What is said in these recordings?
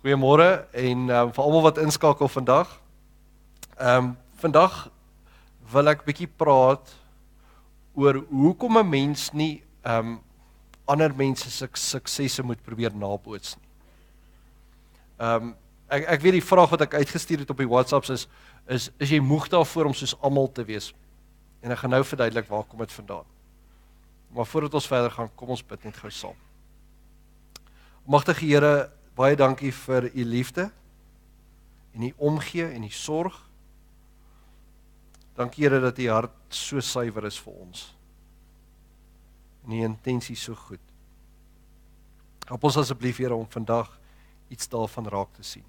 Goeiemôre en vir almal wat inskakel vandag. Vandag wil ek bietjie praat oor hoekom 'n mens nie ander mense se suksesse moet probeer naboots nie. Ek weet die vraag wat ek uitgestuur het op die WhatsApps is jy moeg daarvoor om soos almal te wees? En ek gaan nou verduidelik waar kom dit vandaan. Maar voordat ons verder gaan, kom ons bid net gou saam. Magtige Here, baie dankie vir u liefde en u omgee en u sorg. Dankie Here dat u hart so suiwer is vir ons. En die intensie so goed. Help ons asseblief Here om vandag iets daarvan raak te sien.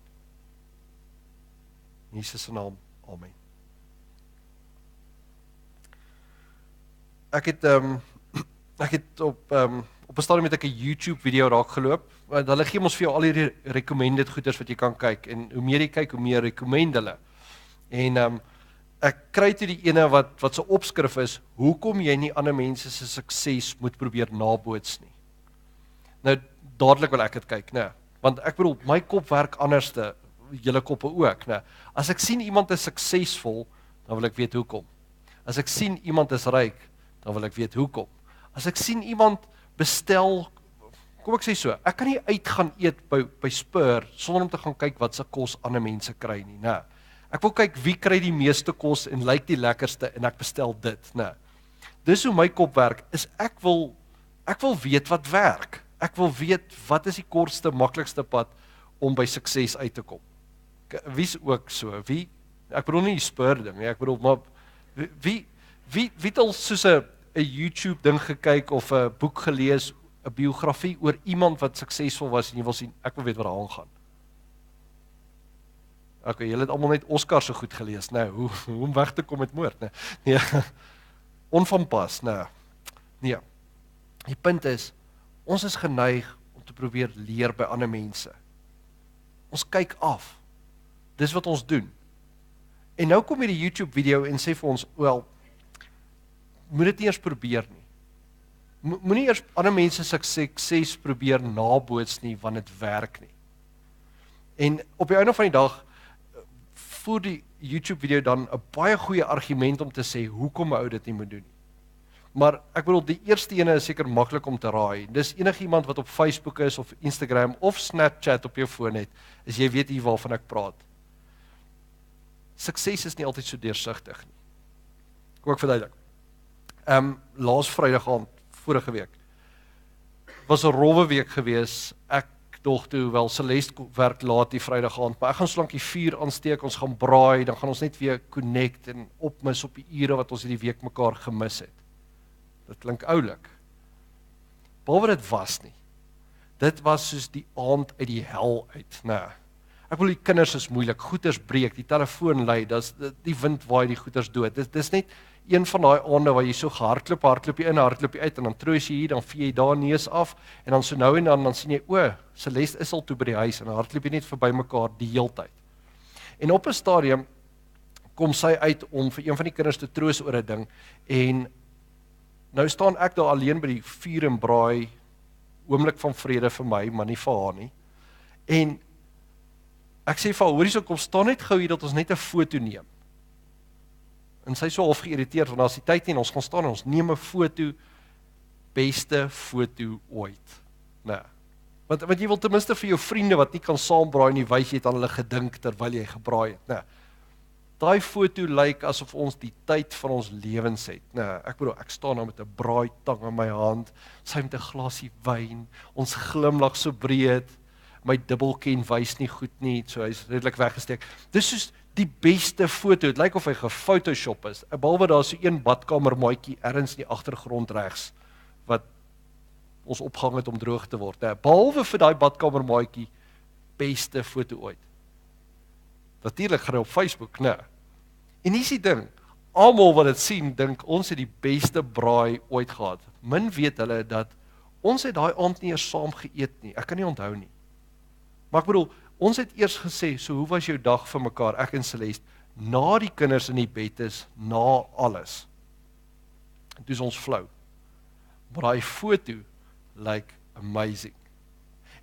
In Jesus se naam, amen. Ek het op 'n stadium met 'n YouTube video raak geloop. Hulle gee ons vir jou al hierdie recommended goeders wat jy kan kyk en hoe meer jy kyk, hoe meer recommend hulle. En ek kry toe die ene wat se opskrif is: hoekom jy nie ander mense se sukses moet probeer naboots nie. Nou dadelik wil ek dit kyk, né? Want ek bedoel my kop werk anderste, julle koppe ook, né? As ek sien iemand is suksesvol, dan wil ek weet hoekom. As ek sien iemand is ryk, dan wil ek weet hoekom. As ek sien iemand bestel, kom ek sê so, ek kan nie uitgaan eet by Spur sonder om te gaan kyk wat se kos ander mense kry nie, né? Ek wil kyk wie kry die meeste kos en lyk die lekkerste en ek bestel dit, né? Dis hoe my kop werk, is ek wil weet wat werk. Ek wil weet wat is die kortste, maklikste pad om by sukses uit te kom. Wie's ook so? Ek bedoel nie die Spur ding nie, ek bedoel maar wie het al soos 'n YouTube ding gekyk of 'n boek gelees, 'n biografie oor iemand wat suksesvol was en jy wil sien, ek wil weet wat daar aangaan. Okay, julle het almal net Oscar so goed gelees, nou, hoe om weg te kom met moord, né? Nee, onvanpas, né? Nee. Die punt is, ons is geneig om te probeer leer by ander mense. Ons kyk af. Dis wat ons doen. En nou kom hierdie YouTube video en sê vir ons, wel, moet dit nie eers probeer nie. Moenie eers ander mense se sukses probeer naboots nie, want dit werk nie. En op die einde van die dag, voer die YouTube video dan 'n baie goeie argument om te sê, hoekom 'n ou dit nie moet doen nie. Maar ek bedoel, die eerste ene is seker maklik om te raai. Dis enigiemand wat op Facebook is, of Instagram, of Snapchat op jou foon het, is jy weet hier waarvan ek praat. Sukses is nie altyd so deursigtig nie. Kom ek verduidelik. Laas Vrydag aand, vorige week, was 'n rowwe week gewees. Ek dog toe, wel, Celeste werk laat die Vrydag aand, maar ek gaan solank die vuur aansteek, ons gaan braai, dan gaan ons net weer connect en opmis op die ure wat ons hierdie week mekaar gemis het. Dit klink oulik. Behalwe dit was nie. Dit was soos die aand uit die hel uit, né? Ek bedoel, die kinders is moeilik, goeders breek, die telefoon lui, die wind waai die goeders dood. Dis net een van daai aande waar jy so hardloop jy in, hardloop jy uit, en dan troos jy hier, dan vee jy daar neus af, en dan so nou en dan sien jy, Celeste is al toe by die huis, en dan hardloop jy net verby mekaar die heeltyd. En op 'n stadium kom sy uit om vir een van die kinders te troos oor 'n ding, en nou staan ek daar alleen by die vuur en braai, oomblik van vrede vir my, maar nie vir haar nie. En ek sê vir haar, hoor hierso, kom staan net gou hier dat ons net 'n foto neem. En sy is so half geïrriteerd, want as die tyd nie, ons gaan staan en ons neem 'n foto, beste foto ooit. Nee. Want jy wil ten minste vir jou vriende wat nie kan saambraai nie, wys jy het aan hulle gedink terwyl jy gebraai het. Nee. Daai foto lyk asof ons die tyd van ons lewens het. Nee, ek bedoel, ek staan nou met 'n braaitang in my hand, sy met 'n glasie wyn, ons glimlag so breed, my dubbelken wys nie goed nie, so hy's redelik weggesteek. Dis soos die beste foto, het lyk of hy gefotoshop is, behalwe daar so een badkamermaatjie ergens in die agtergrond regs, wat ons opgehang het om droog te word. Behalwe vir daai badkamermaatjie, beste foto ooit. Natuurlik gaan hy op Facebook, né? En hier is die ding, almal wat dit sien, dink ons het die beste braai ooit gehad. Min weet hulle dat ons het daai aand nie eers saam geëet nie, ek kan nie onthou nie. Maar ek bedoel, ons het eers gesê, so hoe was jou dag vir mekaar, ek en Celeste, na die kinders in die bed is, na alles. En toe is ons flou. Maar daai foto lyk amazing.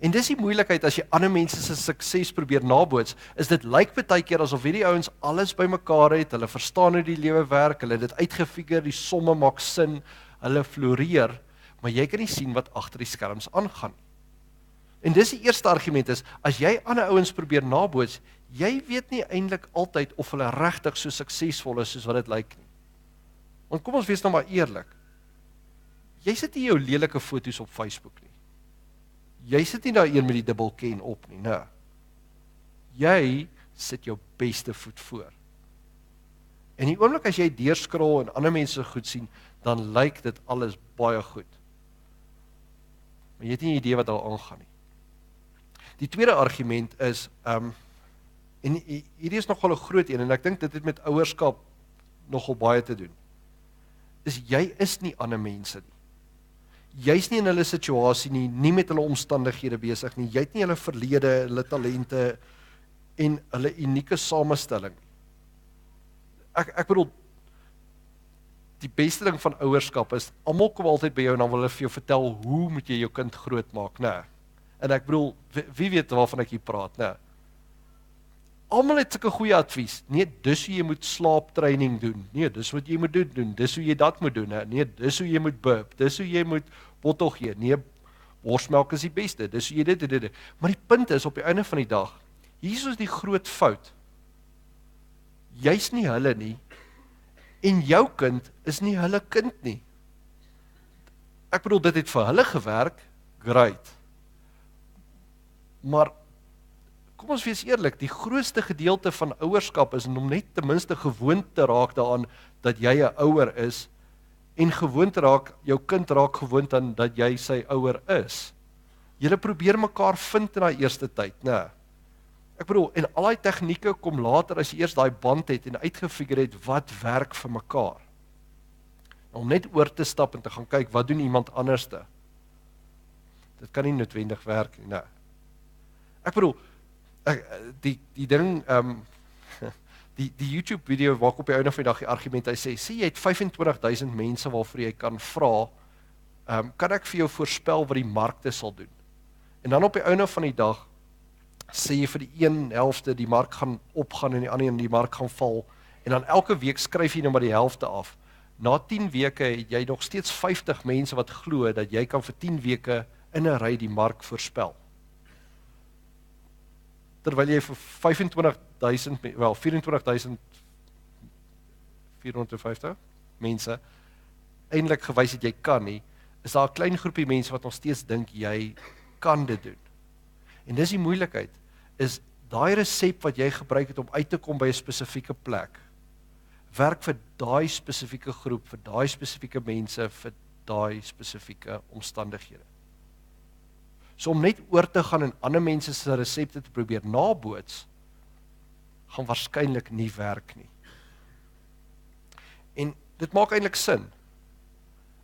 En dis die moeilikheid as jy ander mense se sukses probeer naboots, is dit lyk baie keer asof hierdie ouens alles bymekaar het, hulle verstaan hoe die lewe werk, hulle het dit uitgefigure, die somme maak sin, hulle floreer, maar jy kan nie sien wat agter die skerms aangaan. En dis die eerste argument is, as jy ander ouens probeer naboots, jy weet nie eintlik altyd of hulle regtig so suksesvol is soos wat dit lyk nie. Want kom ons wees nou maar eerlik. Jy sit nie jou lelike foto's op Facebook nie. Jy sit nie daar een met die dubbelken op nie, nee. Jy sit jou beste voet voor. En die oomblik as jy deurskrol en ander mense goed sien, dan lyk dit alles baie goed. Maar jy het nie 'n idee wat daar aangaan nie. Die tweede argument is, en hierdie is nogal 'n groot een, en ek dink dit het met ouerskap nogal baie te doen, is jy is nie ander mense nie. Jy's nie in hulle situasie nie met hulle omstandighede besig nie, jy het nie hulle verlede, hulle talente en hulle unieke samestelling nie. Ek bedoel, die beste ding van ouerskap is, almal kom altyd by jou en dan wil hulle vir jou vertel, hoe moet jy jou kind groot maak, nee. En ek bedoel, wie weet waarvan ek hier praat, nee. Almal het sulke goeie advies, nee, dis hoe jy moet slaaptraining doen, nee, dis wat jy moet doen, dis hoe jy dat moet doen, nee, dis hoe jy moet burp, dis hoe jy moet bottel gee, nee, borsmelk is die beste, dis hoe jy dit. Maar die punt is, op die einde van die dag, hier is die groot fout, jy's nie hulle nie, en jou kind is nie hulle kind nie. Ek bedoel, dit het vir hulle gewerk, great. Maar, kom ons wees eerlik, die grootste gedeelte van ouerskap is om net ten minste gewoond te raak daaraan dat jy 'n ouer is, en gewoond raak, jou kind raak gewoond aan dat jy sy ouer is. Julle probeer mekaar vind in daai eerste tyd, nee. Ek bedoel, en al die tegnieke kom later as jy eers daai band het en uitgefigure het wat werk vir mekaar. Om net oor te stap en te gaan kyk, wat doen iemand anderste? Dit kan nie noodwendig werk nie, nee. Ek bedoel, die ding, die YouTube video waar ek op die ouene van die dag die argument, hy sê, jy het 25.000 mense waarvoor jy kan vra, kan ek vir jou voorspel wat die markte sal doen? En dan op die ouene van die dag, sê jy vir die een helfte, die mark gaan opgaan en die ander die mark gaan val, en dan elke week skryf jy nou maar die helfte af. Na 10 weke het jy nog steeds 50 mense wat glo dat jy kan vir 10 weke in 'n ry die mark voorspel. Terwyl jy vir 24.450 mense eintlik gewys het jy kan nie, is daar 'n klein groepie mense wat nog steeds dink jy kan dit doen. En dis die moeilikheid, is daai resep wat jy gebruik het om uit te kom by 'n spesifieke plek, werk vir daai spesifieke groep, vir daai spesifieke mense, vir daai spesifieke omstandighede. So om net oor te gaan en ander mense se resepte te probeer naboots, gaan waarskynlik nie werk nie. En dit maak eintlik sin.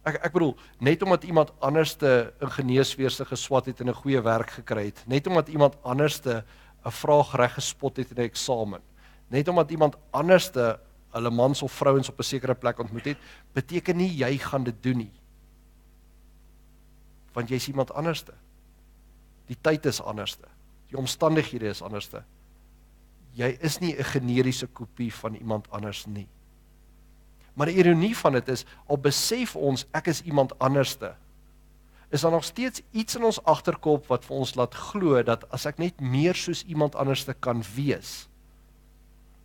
Ek bedoel, net omdat iemand anderste ingenieurswese geswat het en 'n goeie werk gekry het, net omdat iemand anderste 'n vraag reg gespot het in 'n eksamen, net omdat iemand anderste hulle mans of vrouens op 'n sekere plek ontmoet het, beteken nie jy gaan dit doen nie. Want jy's iemand anderste. Die tyd is anderste. Die omstandighede is anderste. Jy is nie 'n generiese kopie van iemand anders nie. Maar die ironie van dit is, al besef ons, ek is iemand anderste, is daar nog steeds iets in ons agterkop wat vir ons laat glo, dat as ek net meer soos iemand anderste kan wees,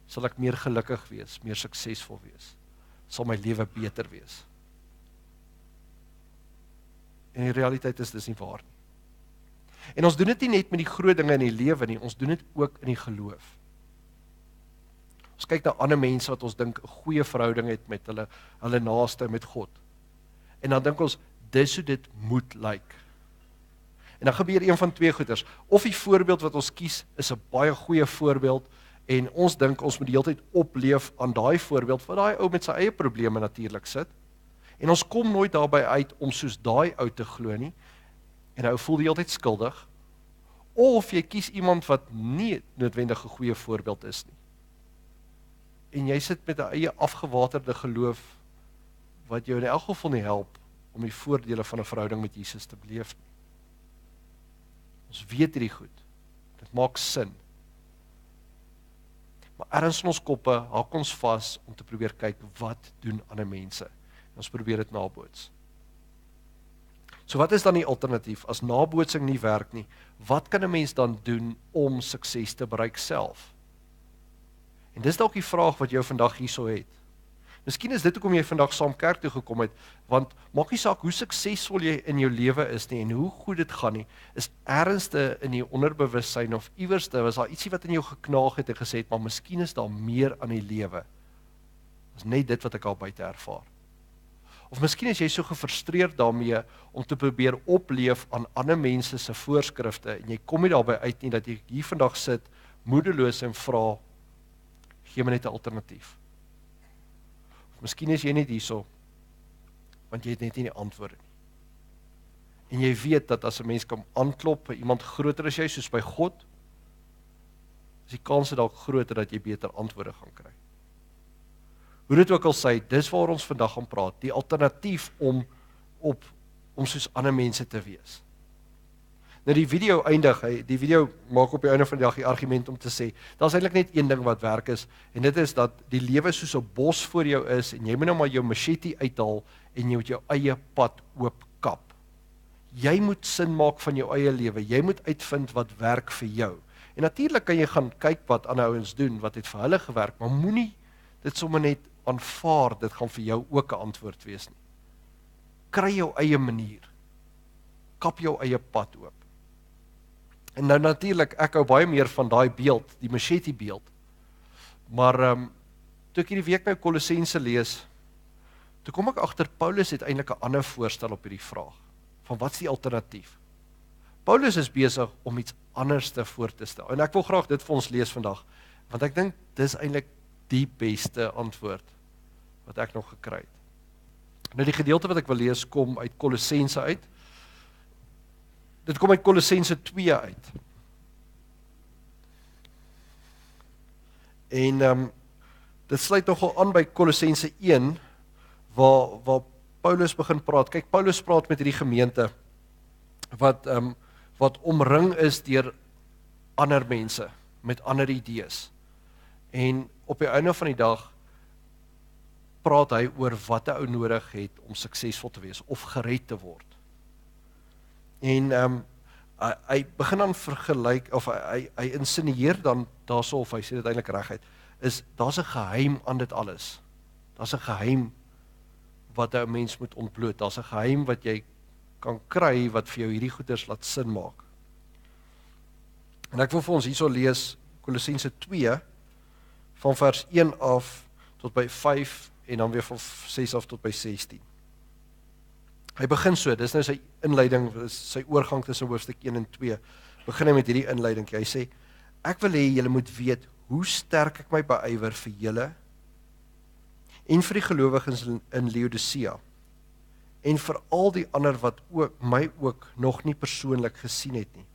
sal ek meer gelukkig wees, meer suksesvol wees, sal my lewe beter wees. En die realiteit is, dis nie waar nie. En ons doen dit nie net met die groot dinge in die lewe nie, ons doen dit ook in die geloof. Ons kyk na ander mense wat ons dink 'n goeie verhouding het met hulle naaste, met God. En dan dink ons, dis hoe dit moet lyk. En dan gebeur een van twee goeters. Of die voorbeeld wat ons kies is 'n baie goeie voorbeeld, en ons dink ons moet die hele tyd opleef aan daai voorbeeld, wat daai ou met sy eie probleme natuurlik sit. En ons kom nooit daarby uit om soos daai ou te glo nie, en hy voel die hele tyd skuldig. Of jy kies iemand wat nie noodwendig 'n goeie voorbeeld is nie. En jy sit met 'n eie afgewaterde geloof, wat jou in elk geval nie help, om die voordele van 'n verhouding met Jesus te beleef nie. Ons weet hierdie goed. Dit maak sin. Maar ergens in ons koppe haak ons vas om te probeer kyk, wat doen ander mense? En ons probeer dit naboots. So wat is dan die alternatief? As nabootsing nie werk nie, wat kan 'n mens dan doen om sukses te bereik self? En dis dalk die vraag wat jou vandag hierso het. Miskien is dit hoekom jy vandag saam kerk toe gekom het, want maak nie saak hoe suksesvol jy in jou lewe is nie en hoe goed dit gaan nie, is ernstig in die onderbewussyn of iewerste was daar ietsie wat in jou geknaag het en gesê het, maar miskien is daar meer aan die lewe as net dit wat ek al buite ervaar. Of miskien is jy so gefrustreerd daarmee om te probeer opleef aan ander mense se voorskrifte en jy kom nie daarby uit nie dat jy hier vandag sit, moedeloos en vra, gee my net 'n alternatief. Miskien is jy net hierso, want jy het net nie die antwoorde nie. En jy weet dat as 'n mens kan aanklop by iemand groter as jy, soos by God, is die kans dalk groter dat jy beter antwoorde gaan kry. Hoe dit ook al sê, dis waar ons vandag gaan praat, die alternatief om soos ander mense te wees. Nou die video eindig, die video maak op die einde van die dag die argument om te sê, daar is eintlik net een ding wat werk is, en dit is dat die lewe soos 'n bos voor jou is, en jy moet nou maar jou machete uithaal, en jy moet jou eie pad oopkap. Jy moet sin maak van jou eie lewe, jy moet uitvind wat werk vir jou. En natuurlik kan jy gaan kyk wat ander ouens doen, wat het vir hulle gewerk, maar moenie dit sommer net aanvaar, dit gaan vir jou ook 'n antwoord wees nie. Kry jou eie manier, kap jou eie pad oop. En nou natuurlik, ek hou baie meer van daai beeld, die machete beeld. Maar toe ek hierdie week nou Kolossense lees, toe kom ek agter Paulus het eintlik 'n ander voorstel op hierdie vraag. Van wat's die alternatief? Paulus is besig om iets anders te voor te stel. En ek wil graag dit vir ons lees vandag, want ek dink dis eintlik die beste antwoord wat ek nog gekry het. Nou die gedeelte wat ek wil lees kom uit Kolossense uit. Dit kom uit Kolossense 2 uit. En dit sluit nogal aan by Kolossense 1, waar Paulus begin praat. Kyk, Paulus praat met hierdie gemeente, wat omring is deur ander mense, met ander idees. En op die einde van die dag, praat hy oor wat 'n ou nodig het om suksesvol te wees, of gered te word. En hy begin dan vergelyk, of hy insinueer dan daarso, of hy sê dit eintlik reguit, is daar's 'n geheim aan dit alles. Daar's 'n geheim wat 'n mens moet ontbloot. Daar's 'n geheim wat jy kan kry wat vir jou hierdie goeders laat sin maak. En ek wil vir ons hierso lees Kolossense 2 van vers 1 af tot by 5 en dan weer van 6 af tot by 16. Hy begin so, dis nou sy inleiding, sy oorgang tussen hoofstuk 1 en 2, begin hy met hierdie inleiding. Hy sê, ek wil hê julle moet weet hoe sterk ek my beywer vir julle en vir die gelowiges in Laodicea en vir al die ander wat my ook nog nie persoonlik gesien het nie.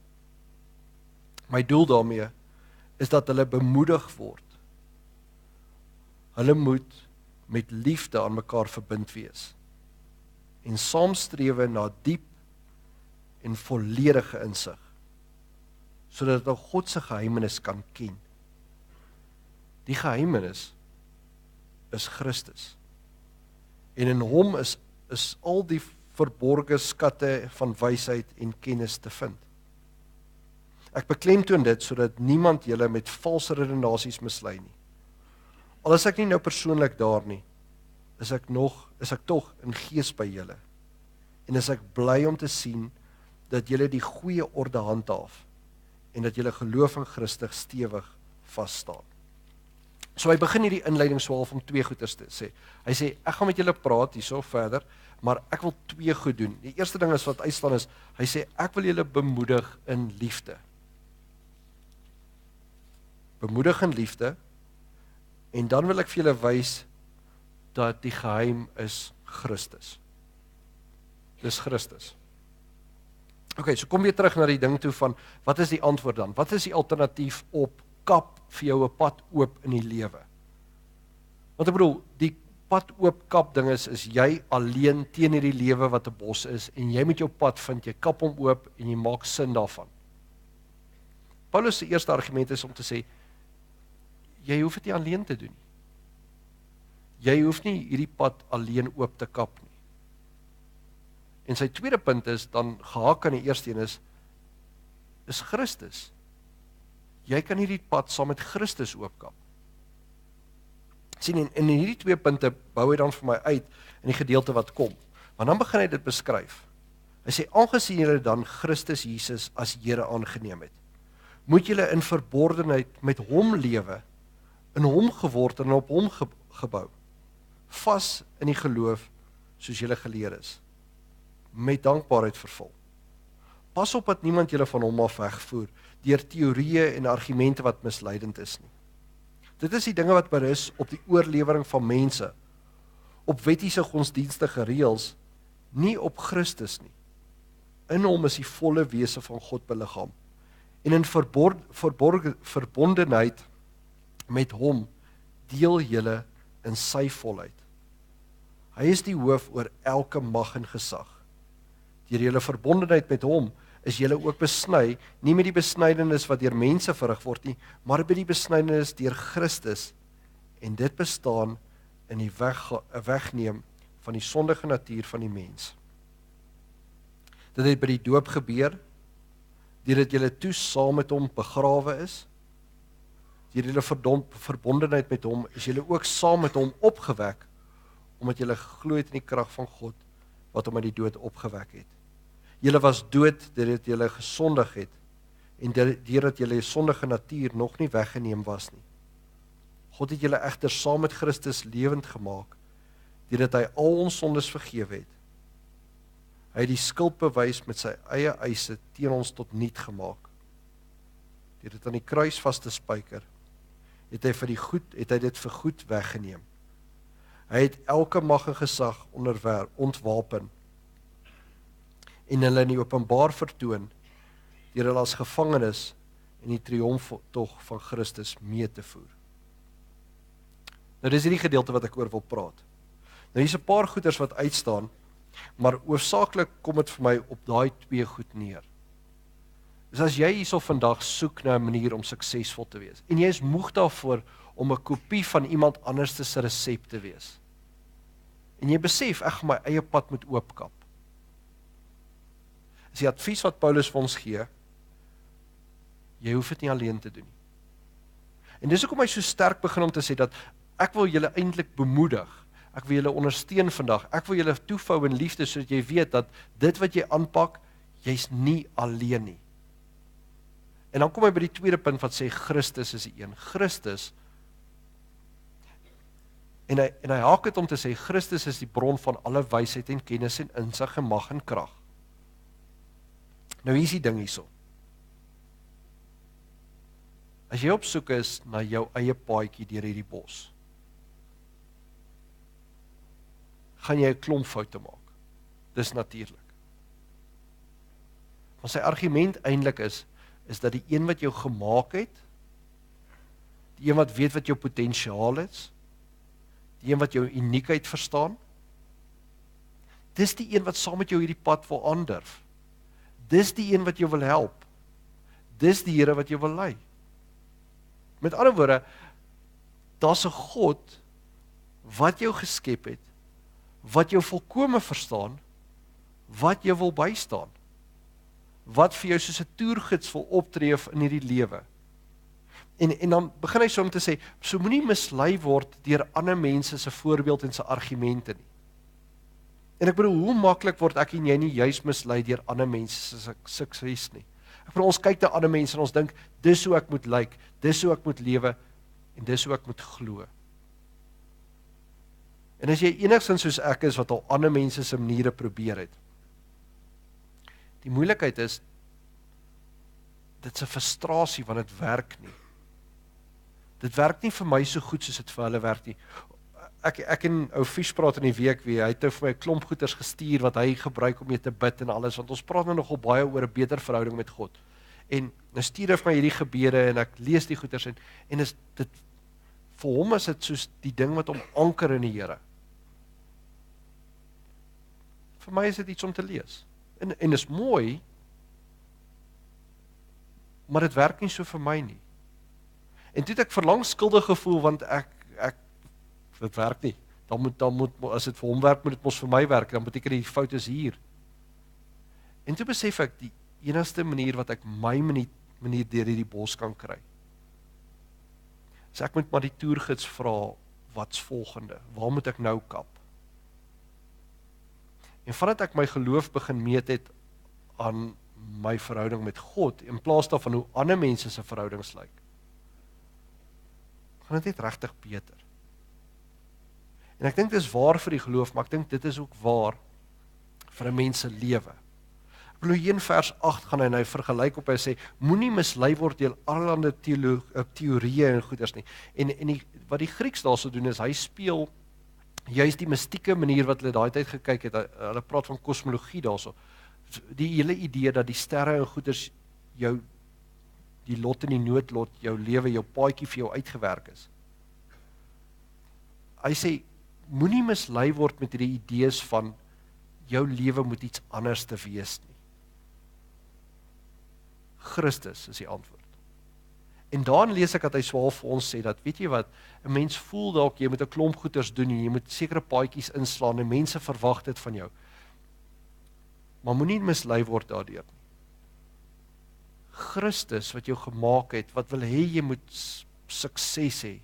My doel daarmee is dat hulle bemoedig word. Hulle moet met liefde aan mekaar verbind wees en saamstrewe na diep en volledige insig, sodat hulle God se geheimenis kan ken. Die geheimenis is Christus. En in hom is al die verborge skatte van wysheid en kennis te vind. Ek beklemtoon dit sodat niemand julle met valse redenasies mislei nie. Al is ek nie nou persoonlik daar nie, is ek tog in gees by julle. En is ek bly om te sien dat julle die goeie orde handhaaf en dat julle geloof in Christus stewig vas staan. So hy begin hierdie inleiding so half om twee goeders te sê. Hy sê, ek gaan met julle praat hierso verder, maar ek wil twee goed doen. Die eerste ding is wat uitstaan is, hy sê, ek wil julle bemoedig in liefde. Bemoedig in liefde, en dan wil ek vir julle wys, dat die geheim is Christus. Dis Christus. Ok, so kom weer terug na die ding toe van, wat is die antwoord dan? Wat is die alternatief op kap vir jou 'n pad oop in die lewe? Want ek bedoel, die pad oop kap ding is jy alleen teen hierdie lewe wat 'n bos is, en jy met jou pad vind, jy kap hom oop en jy maak sin daarvan. Paulus se eerste argument is om te sê, jy hoef dit nie alleen te doen nie. Jy hoef nie hierdie pad alleen oop te kap nie. En sy tweede punt is, dan gehaak aan die eerste een is Christus. Jy kan hierdie pad saam met Christus oopkap. Sien, en in hierdie twee punte bou hy dan vir my uit in die gedeelte wat kom. Maar dan begin hy dit beskryf. Hy sê, aangesien julle dan Christus Jesus as Here aangeneem het, moet julle in verborgenheid met hom lewe, in hom geword en op hom gebou, vas in die geloof soos julle geleer is, met dankbaarheid vervul. Pas op dat niemand julle van hom af wegvoer, deur teorieë en argumente wat misleidend is nie. Dit is die dinge wat berus op die oorlewering van mense, op wettiese godsdienstige reëls, nie op Christus nie. In hom is die volle wese van God beliggaam, en in verbondenheid met hom deel julle in sy volheid. Hy is die hoof oor elke mag en gesag. Deur julle verbondenheid met hom is julle ook besny, nie met die besnydenis wat deur mense verrig word nie, maar met die besnydenis deur Christus, en dit bestaan in die wegneem van die sondige natuur van die mens. Dit het by die doop gebeur, deurdat julle toe saam met hom begrawe is, deur julle verbondenheid met hom, is julle ook saam met hom opgewek, omdat julle geglo het in die krag van God, wat hom uit die dood opgewek het. Julle was dood, deurdat julle gesondig het, en deurdat julle sondige natuur nog nie weggeneem was nie. God het julle egter saam met Christus lewend gemaak, deurdat hy al ons sondes vergewe het. Hy het die skuldbewys met sy eie eise teen ons tot niet gemaak. Deur dit aan die kruis vas te spyker, het hy dit vir goed weggeneem. Hy het elke mag en gesag ontwapen, en hulle in die openbaar vertoon, deur hulle as gevangenes in die triomftog van Christus mee te voer. Nou dis hierdie gedeelte wat ek oor wil praat. Nou hier's 'n paar goeders wat uitstaan, maar hoofsaaklik kom dit vir my op daai twee goed neer. Dus as jy hierso vandag soek na 'n manier om suksesvol te wees, en jy is moeg daarvoor om 'n kopie van iemand anders se resep te wees, en jy besef, ek gaan my eie pad moet oopkap, is die advies wat Paulus vir ons gee, jy hoef dit nie alleen te doen nie. En dis hoekom hy so sterk begin om te sê dat ek wil julle eintlik bemoedig, ek wil julle ondersteun vandag, ek wil julle toevou in liefde, sodat jy weet dat dit wat jy aanpak, jy's nie alleen nie. En dan kom hy by die tweede punt wat sê, Christus is die een. Christus, en hy haak het om te sê, Christus is die bron van alle wysheid en kennis en insig en mag en krag. Nou hier is die ding hierso. As jy op soek is na jou eie paadjie deur hierdie bos, gaan jy 'n klomp foute maak. Dis natuurlik. Maar sy argument eintlik is dat die een wat jou gemaak het, die een wat weet wat jou potensiaal is, die een wat jou uniekheid verstaan, dis die een wat saam met jou hierdie pad wil aandurf. Dis die een wat jou wil help. Dis die Here wat jou wil lei. Met ander woorde, daar's 'n God wat jou geskep het, wat jou volkome verstaan, wat jou wil bystaan, wat vir jou soos 'n toergids wil optree in hierdie lewe. En dan begin hy so om te sê, so moenie mislei word deur ander mense se voorbeeld en se argumente nie. En ek bedoel, hoe maklik word ek en jy nie juis mislei deur ander mense se sukses nie. Ek bedoel, ons kyk na ander mense en ons dink, dis hoe ek moet lyk, dis hoe ek moet lewe, en dis hoe ek moet glo. En as jy enigstens soos ek is, wat al ander mense se maniere probeer het, die moeilikheid is, dit's 'n frustrasie, want dit werk nie. Dit werk nie vir my so goed soos dit vir hulle werk nie. Ek en ou Fish praat in die week weer, hy het vir my 'n klomp goeders gestuur, wat hy gebruik om mee te bid en alles, want ons praat nou nogal baie oor 'n beter verhouding met God. En nou stuur hy vir my hierdie gebede, en ek lees die goeders, en is dit, vir hom is dit soos die ding wat hom anker in die Here. Vir my is dit iets om te lees. En is mooi, maar dit werk nie so vir my nie. En toe het ek verlang skuldig gevoel, want dit werk nie. Dan moet, as dit vir hom werk, moet dit mos vir my werk, dan beteken die fout is hier. En toe besef ek, die enigste manier wat ek my manier deur hierdie bos kan kry, is ek moet maar die toergids vra, wat's volgende? Waar moet ek nou kap? En vandat ek my geloof begin meet het aan my verhouding met God, in plaas daarvan hoe ander mense se verhoudings lyk, gaan dit net regtig beter. En ek dink dit is waar vir die geloof, maar ek dink dit is ook waar vir 'n mens se lewe. Ek bedoel, hier in vers 8 gaan hy en hy vergelyk op, hy sê, moenie mislei word deur allerlei teorieë en goeders nie. En wat die Grieks daarso doen is, hy speel juist die mystieke manier wat hulle daai tyd gekyk het, hulle praat van kosmologie daarso, die hele idee dat die sterre en goeders jou, die lot en die noodlot, jou lewe, jou paadjie vir jou uitgewerk is. Hy sê, moenie mislei word met hierdie idees van, jou lewe moet iets anders te wees nie. Christus is die antwoord. En daarin lees ek dat hy swaar vir ons sê, dat weet jy wat, 'n mens voel dalk, jy moet 'n klomp goeders doen, en jy moet sekere paadjies inslaan, en mense verwag dit van jou. Maar moenie mislei word daardeur nie. Christus wat jou gemaak het, wat wil hê jy moet sukses hê,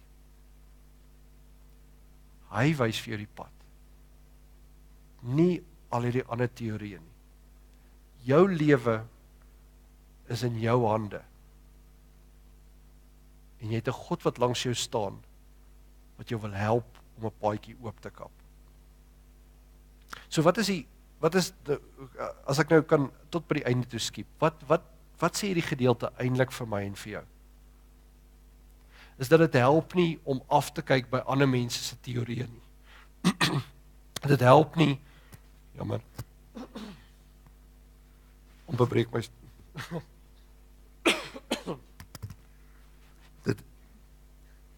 hy wys vir jou die pad. Nie al hierdie ander teorieë nie. Jou lewe is in jou hande. En jy het 'n God wat langs jou staan, wat jou wil help om 'n paadjie oop te kap. So wat is as ek nou kan tot by die einde toe skiep, wat sê hierdie gedeelte eintlik vir my en vir jou? Is dat dit help nie om af te kyk by ander mense se teorieë nie. Dit help nie, jammer, om verbreek my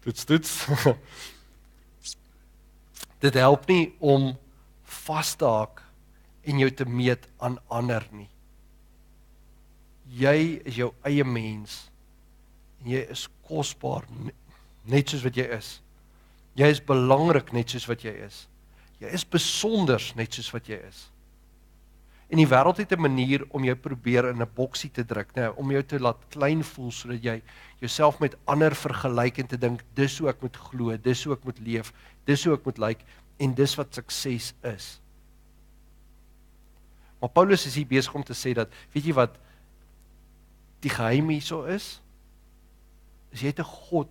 Toets. Dit help nie om vas te haak en jou te meet aan ander nie. Jy is jou eie mens, en jy is kosbaar, net soos wat jy is. Jy is belangrik net soos wat jy is. Jy is besonders net soos wat jy is. En die wêreld het 'n manier om jou probeer in 'n boksie te druk, om jou te laat klein voel, sodat jy jouself met ander vergelyk en te dink, dis hoe ek moet glo, dis hoe ek moet leef, dis hoe ek moet lyk, en dis wat sukses is. Maar Paulus is hier besig om te sê dat, weet jy wat, die geheim hierso is jy het 'n God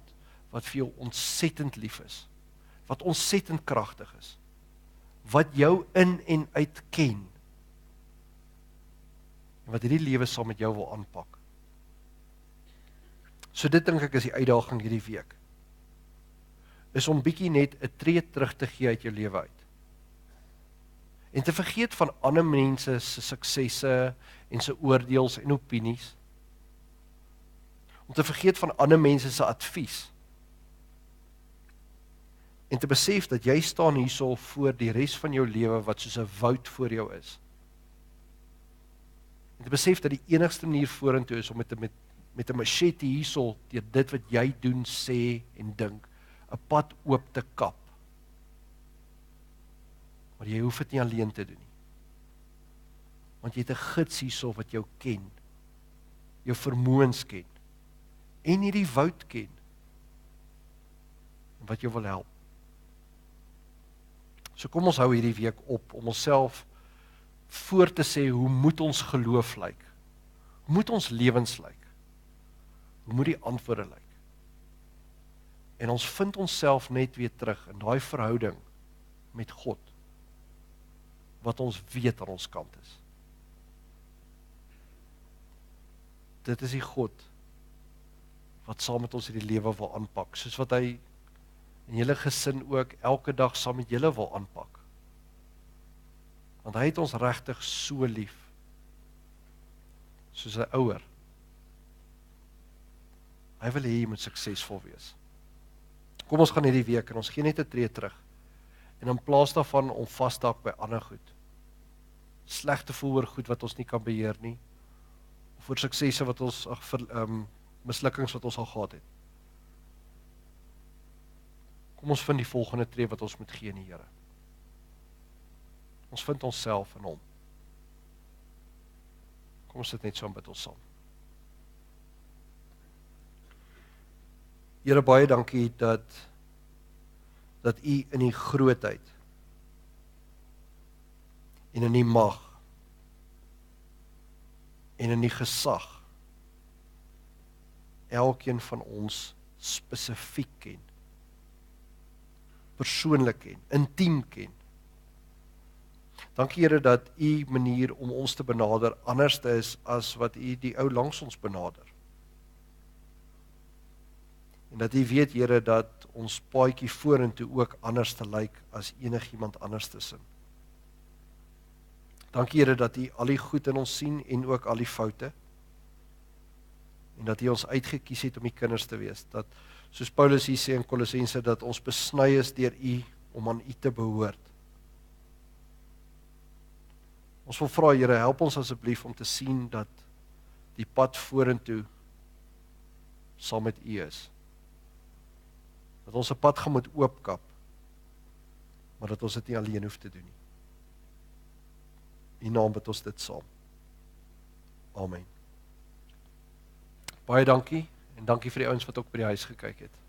wat vir jou ontsettend lief is, wat ontsettend kragtig is, wat jou in en uit ken, en wat hierdie lewe saam met jou wil aanpak. So dit dink ek is die uitdaging hierdie week, is om bietjie net 'n tree terug te gee uit jou lewe uit, en te vergeet van ander mense se suksesse en se oordeels en opinies, om te vergeet van ander mense se advies, en te besef dat jy staan hierso voor die res van jou lewe wat soos 'n woud voor jou is. En te besef dat die enigste manier vorentoe is om met 'n machete hierso deur dit wat jy doen, sê en dink, 'n pad oop te kap. Maar jy hoef dit nie alleen te doen nie. Want jy het 'n gids hierso wat jou ken, jou vermoëns ken, en hierdie woud ken, wat jou wil help. So kom ons hou hierdie week op om onsself voor te sê, hoe moet ons geloof lyk? Hoe moet ons lewens lyk? Hoe moet die antwoorde lyk? En ons vind onsself net weer terug in daai verhouding met God, wat ons weet aan ons kant is. Dit is die God wat saam met ons hierdie lewe wil aanpak, soos wat hy en julle gesin ook elke dag saam met julle wil aanpak. Want hy het ons regtig so lief, soos 'n ouer. Hy wil hê jy moet suksesvol wees. Kom ons gaan hierdie week en ons gee net 'n tree terug. En in plaas daarvan om vas te haak by ander goed, sleg te voel oor goed wat ons nie kan beheer nie, of vir suksesse wat ons mislukkings wat ons al gehad het. Kom ons vind die volgende tree wat ons moet gee in die Here. Ons vind onsself in hom. Kom ons sit net so met ons saam. Here, baie dankie dat U in die grootheid en in die mag en in die gesag elkeen van ons spesifiek ken, persoonlik ken, intiem ken. Dankie Here dat U manier om ons te benader anders is as wat U die ou langs ons benader. En dat U weet Here dat ons paadjie vorentoe ook anders te lyk as enigiemand anders tussen. Dankie Here dat U al die goed in ons sien en ook al die foute. En dat U ons uitgekies het om U kinders te wees. Dat soos Paulus hier sê in Kolossense dat ons besny is deur U om aan U te behoort. Ons wil vra Here, help ons asseblief om te sien dat die pad vorentoe saam met U is. Dat ons 'n pad gaan moet oopkap, maar dat ons dit nie alleen hoef te doen nie. In U naam bid ons dit saam. Amen. Baie dankie en dankie vir die ouens wat ook by die huis gekyk het.